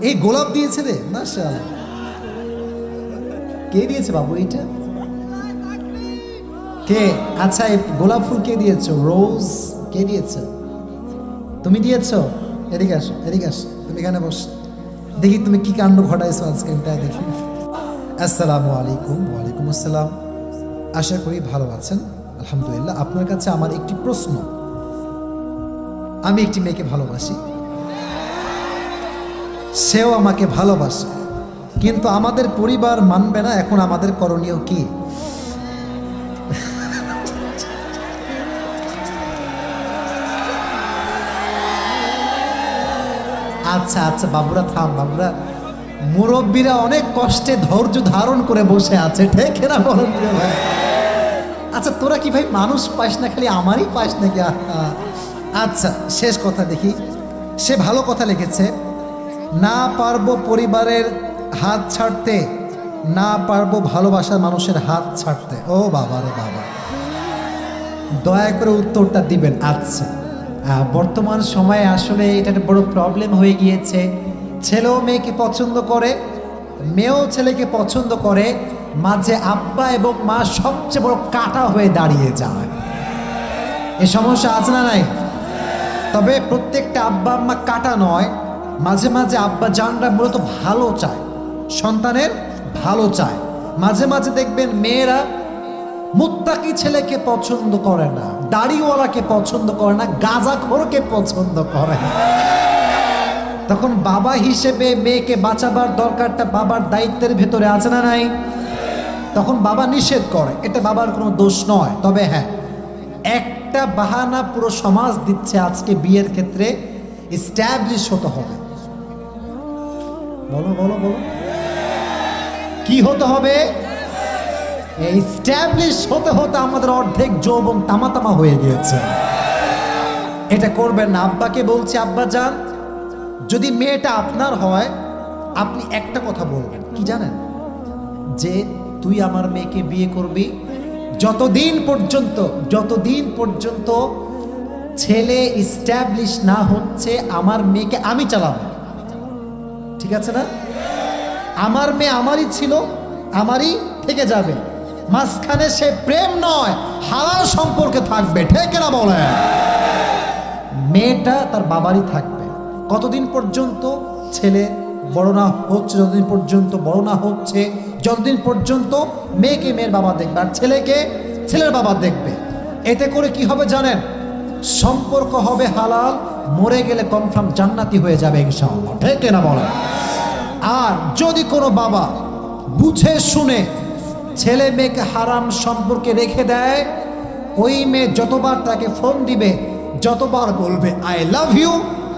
এই গোলাপ দিয়েছে রে, মাশাআল্লাহ। কে দিয়েছে বাবু এইটা? কে? আচ্ছা, এই গোলাপ ফুল কে দিয়েছো? রোজ কে দিয়েছো? তুমি দিয়েছো? এদিকে আসো, এদিকে আসো, তুমি এখানে বস, দেখি তুমি কি কাণ্ড ঘটাইছো আজকে, তাই দেখি। আসসালামু আলাইকুম। ওয়ালাইকুম আসসালাম। আশা করি ভালো আছেন, আলহামদুলিল্লাহ। আপনার কাছে আমার একটি প্রশ্ন। আমি একটি মেয়েকে ভালোবাসি, সেও আমাকে ভালোবাসে, কিন্তু আমাদের পরিবার মানবে না। এখন আমাদের করণীয় কি? আচ্ছা আচ্ছা বাবুরা থাম, বাবুরা, মুরব্বীরা অনেক কষ্টে ধৈর্য ধারণ করে বসে আছে, ঠিক না বলেন ভাই? আচ্ছা তোরা কি ভাই মানুষ পাস না, খালি আমারই পাস নাকি? আচ্ছা শেষ কথা দেখি, সে ভালো কথা লিখেছে। না পারবো পরিবারের হাত ছাড়তে, না পারবো ভালোবাসার মানুষের হাত ছাড়তে। ও বাবা রে বাবা, দয়া করে উত্তরটা দিবেন। আচ্ছা, বর্তমান সময়ে আসলে এটা একটা বড় প্রবলেম হয়ে গিয়েছে। ছেলেও মেয়েকে পছন্দ করে, মেয়েও ছেলেকে পছন্দ করে, মাঝে আব্বা এবং মা সবচেয়ে বড় কাঁটা হয়ে দাঁড়িয়ে যায়। এই সমস্যা আছে না নাই? তবে প্রত্যেকটা আব্বা আম্মা কাঁটা নয়, মাঝে মাঝে আব্বা জানরা মূলত ভালো চায়, সন্তানের ভালো চায়। মাঝে মাঝে দেখবেন মেয়েরা মুত্তাকি ছেলেকে পছন্দ করে না, দাড়িওয়ালাকে পছন্দ করে না, গাঁজাখোরকে পছন্দ করে না। তখন বাবা হিসেবে মেয়েকে বাঁচাবার দরকারটা বাবার দায়িত্বের ভেতরে আছে না নাই? তখন বাবা নিষেধ করে, এটা বাবার কোনো দোষ নয়। তবে হ্যাঁ, একটা বাহানা পুরো সমাজ দিচ্ছে আজকে বিয়ের ক্ষেত্রে এস্টাবলিশ হতে হবে। বলো বলো বলো, কি হতে হবে? এস্টাবলিশ হতে হতে আমাদের অর্ধেক যৌবন তামা তামা হয়ে গিয়েছে। এটা করবেন না। আব্বাকে বলছি, আব্বা যান, যদি মেয়েটা আপনার হয়, আপনি একটা কথা বলবেন, কি জানেন? যে তুই আমার মেয়েকে বিয়ে করবি যতদিন পর্যন্ত ছেলে এস্টাবলিশ না হচ্ছে, আমার মেয়েকে আমি চালাবো। ঠিক আছে না? আমার মেয়ে আমারই ছিল, আমারই থেকে যাবে। মাঝখানে সে প্রেম নয়, হালাল সম্পর্কে থাকবে, ঠিক না বলে? মেয়েটা তার বাবারই থাকবে কতদিন পর্যন্ত ছেলে বড় না হচ্ছে, যতদিন পর্যন্ত বড় না হচ্ছে, যতদিন পর্যন্ত মেয়েকে মেয়ের বাবা দেখবে আর ছেলেকে ছেলের বাবা দেখবে। এতে করে কি হবে জানেন? সম্পর্ক হবে হালাল, মরে গেলে কনফার্ম জান্নাতি হয়ে যাবে ইনশাআল্লাহ, ঠিক না বলেন? আর যদি কোনো বাবা বুঝে শুনে ছেলে মেয়েকে হারাম সম্পর্কে রেখে দেয়, ওই মেয়ে যতবার তাকে ফোন দিবে, যতবার বলবে আই লাভ ইউ,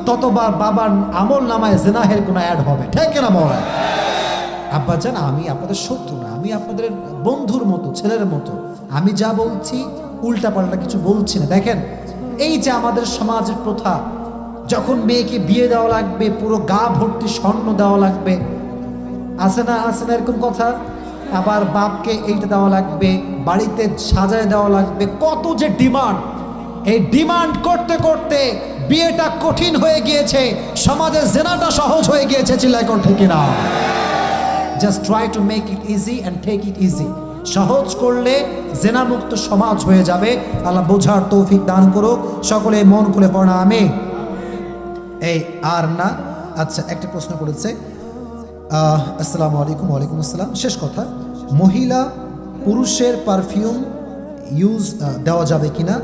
ততবার বাবার আমল নামায় জিনাহের গুনাহ অ্যাড হবে, ঠিক না বলেন? আব্বা জান, আমি আপনাদের শত্রু না, আমি আপনাদের বন্ধুর মতো, ছেলের মতো। আমি যা বলছি উল্টাপাল্টা কিছু বলছি না। দেখেন, এই যে আমাদের সমাজের প্রথা, যখন মেয়েকে বিয়ে দেওয়া লাগবে পুরো গা ভর্তি স্বর্ণ দেওয়া লাগবে, আছে না এরকম কথা? আবার বাপকে এইটা দেওয়া লাগবে, বাড়িতে সাজায় দেওয়া লাগবে, কত যে ডিমান্ড। এই ডিমান্ড করতে করতে বিয়েটা কঠিন হয়ে গিয়েছে, সমাজে জেনাটা সহজ হয়ে গিয়েছে। চিল্লায় কোন ঠিক না? Just try to make it easy and take it easy. সহজ করলে জেনামুক্ত সমাজ হয়ে যাবে। আল্লাহ বোঝার তৌফিক দান করুক। সকলে মন খুলে পড়া আমি এই আর না। আচ্ছা, একটা প্রশ্ন করেছে। আসসালামু আলাইকুম। ওয়ালাইকুম আসসালাম। শেষ কথা, মহিলা পুরুষের পারফিউম ইউজ দেওয়া যাবে কিনা?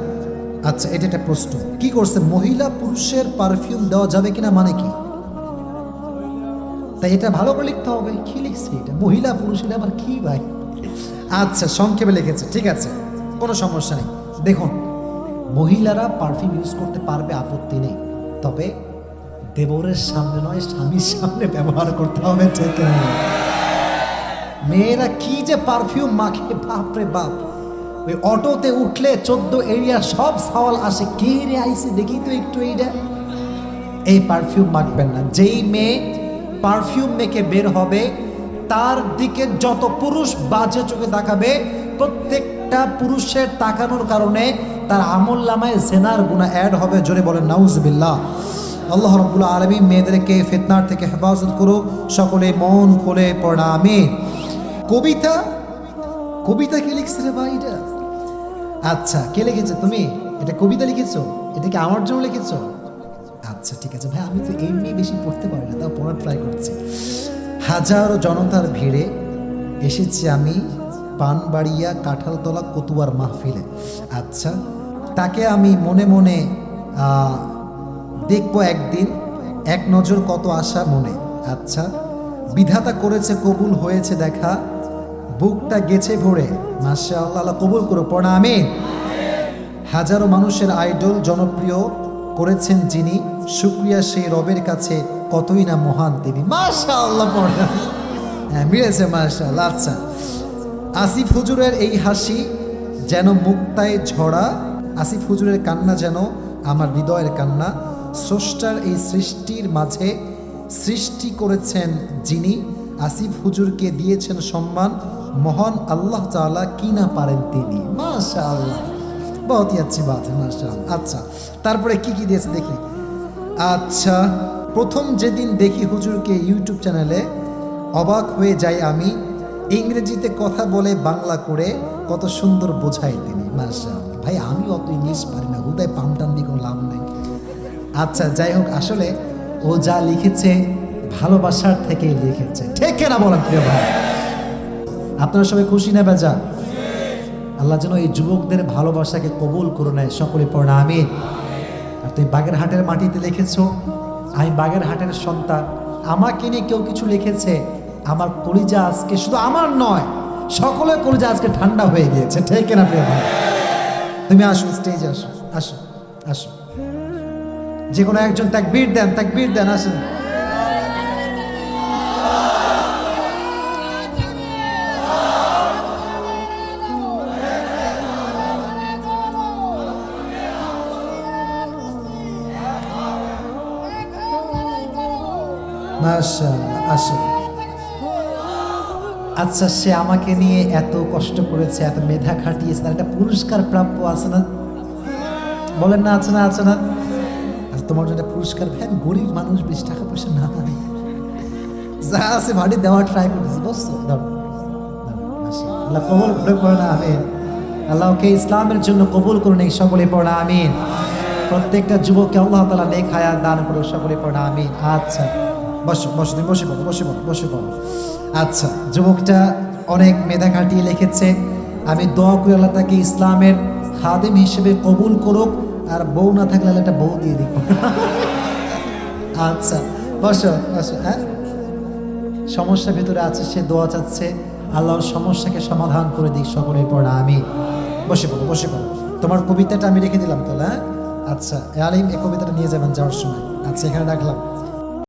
আচ্ছা, এটা একটা প্রশ্ন কি করছে, মহিলা পুরুষের পারফিউম দেওয়া যাবে কিনা মানে কি? তাই এটা ভালো করে লিখতে হবে। কি লিখছে এটা? মহিলা পুরুষের আবার কি ভাই? আচ্ছা, সংক্ষেপে লিখেছে, ঠিক আছে, কোনো সমস্যা নেই। দেখুন, মহিলারা পারফিউম ইউজ করতে পারবে, আপত্তি নেই। তবে দেবরের সামনে নয়, স্বামীর সামনে ব্যবহার করতে হবে, ঠিক না? মেয়েরা কি যে পারফিউম মাখে, বাপরে বাপ। ওই অটোতে উঠলে 14 এরিয়া সব সওয়াল আসে, কে রে আইসে দেখি তো একটু এইটা। এই পারফিউম মাখবেন না। যেই মেয়ে পারফিউম মেখে বের হবে, তার দিকে যত পুরুষ বাজে চোখে তাকাবে, প্রত্যেকটা পুরুষের তাকানোর কারণে তার আমল নামায় জেনার গুনাহ অ্যাড হবে। জোরে বলেন নাউজুবিল্লাহ। আল্লাহ রাব্বুল আলামিন মেয়েদেরকে ফিতনার থেকে হেফাজত করো। সকলে মন খুলে পড়া আমিন। কবিতা কবিতা কে লিখছে রে ভাই এটা? আচ্ছা, কে লিখেছে? তুমি এটা কবিতা লিখেছো? এটা কি আমার জন্য লিখেছো? আচ্ছা ঠিক আছে ভাই, আমি তো এমনি বেশি পড়তে পারি না, তাও পড়ার ট্রাই করছি। হাজারো জনতার ভিড়ে এসেছি আমি পানবাড়িয়া কাঁঠালতলা কতুয়ার মাহফিলে। আচ্ছা, তাকে আমি মনে মনে দেখবো একদিন, এক নজর কত আশা মনে। আচ্ছা, বিধাতা করেছে কবুল হয়েছে দেখা, বুকটা গেছে ভরে। মাশাআল্লাহ, আল্লাহ কবুল করো, পড়া আমিন। হাজারো মানুষের আইডল জনপ্রিয় করেছেন যিনি, শুকরিয়া সেই রবের কাছে কতই না মহান তিনি। মাশাআল্লাহ, পড়া হ্যাঁ মিলেছে, মাশাআল্লাহ। আচ্ছা, আসিফ হুজুরের এই হাসি যেন মুক্তায় ঝরা, আসিফ হুজুরের কান্না যেন আমার হৃদয়ের কান্না। স্রষ্টার এই সৃষ্টির মাঝে সৃষ্টি করেছেন যিনি, আসিফ হুজুরকে দিয়েছেন সম্মান, মহান আল্লাহ তাআলা কি না পারেন তিনি। মাশাআল্লাহ, বহুত আচ্ছি বাত হ্যাঁ, মাশাআল্লাহ। আচ্ছা, তারপরে কি কি দিয়েছে দেখি। আচ্ছা, প্রথম যেদিন দেখি হুজুরকে ইউটিউব চ্যানেলে অবাক হয়ে যাই আমি, ইংরেজিতে কথা বলে বাংলা করে কত সুন্দর বোঝায় তিনি। মাশাআল্লাহ ভাই, আমি অত ইংলিশ পারি না, হুদায় পামটাম দিয়ে কোনো লাভ নেই। আচ্ছা যাই হোক, আসলে ও যা লিখেছে ভালোবাসার থেকেই লিখেছে, ঠিক না বলেন প্রিয় ভাই? আপনারা সবাই খুশি না বেজা? আল্লাহ যেন এই যুবকদের ভালোবাসাকে কবুল করে নেয়, সকলে পড়া আমিন। আর তুমি বাগেরহাটের মাটিতে লিখেছো, আমি বাগেরহাটের সন্তান, আমাকে নিয়ে কেউ কিছু লিখেছে, আমার কলিজা আজকে, শুধু আমার নয় সকলের কলিজা আজকে ঠান্ডা হয়ে গিয়েছে, ঠিক না প্রিয় ভাই? তুমি আসো, স্টেজে আসো, আসো আসো, যে কোনো একজন তাকবীর দেন, তাকবীর দেন, আসেন। মাশাআল্লাহ, আসেন। আচ্ছা, সে আমাকে নিয়ে এত কষ্ট করেছে, এত মেধা খাটিয়েছে, তার একটা পুরস্কার প্রাপ্য আছে না? বলেন না, আছে না? আছে না? আর তোমার জন্য পুরস্কার, ভাই আমি গরিব মানুষ, বেশি টাকা পয়সা না, যা আছে ভাড়ি দেওয়ার ট্রাই করতেছি, বুঝছো? আল্লাহ কবুল করে পড়া আমিন। আল্লাহকে ইসলামের জন্য কবুল করুন, এই সকলে পড়া আমিন। প্রত্যেকটা যুবককে আল্লাহ তাআলা নেক হায়াত দান করুন, সকলে পড়া আমিন। আচ্ছা বসো, বসো, তুমি বসে পড়ো, বসে পড়ো, বসে পড়ো। আচ্ছা, যুবকটা অনেক মেধা খাটিয়ে লিখেছে, আমি দোয়া করি আল্লাহ তাকে ইসলামের খাদেম হিসেবে কবুল করুক, আর বউ না থাকলে একটা বউ দিয়ে দিব। আচ্ছা বসো, বসো। হ্যাঁ, সমস্যার ভিতরে আছে, সে দোয়া চাচ্ছে, আল্লাহর সমস্যাকে সমাধান করে দিক, সকলে পড়া আমি। বসে পড়ো, বসে পড়ো। তোমার কবিতাটা আমি রেখে দিলাম তো, হ্যাঁ? আচ্ছা, আলিম এই কবিতাটা নিয়ে যাবেন যাওয়ার সময়। আচ্ছা, এখানে রাখলাম।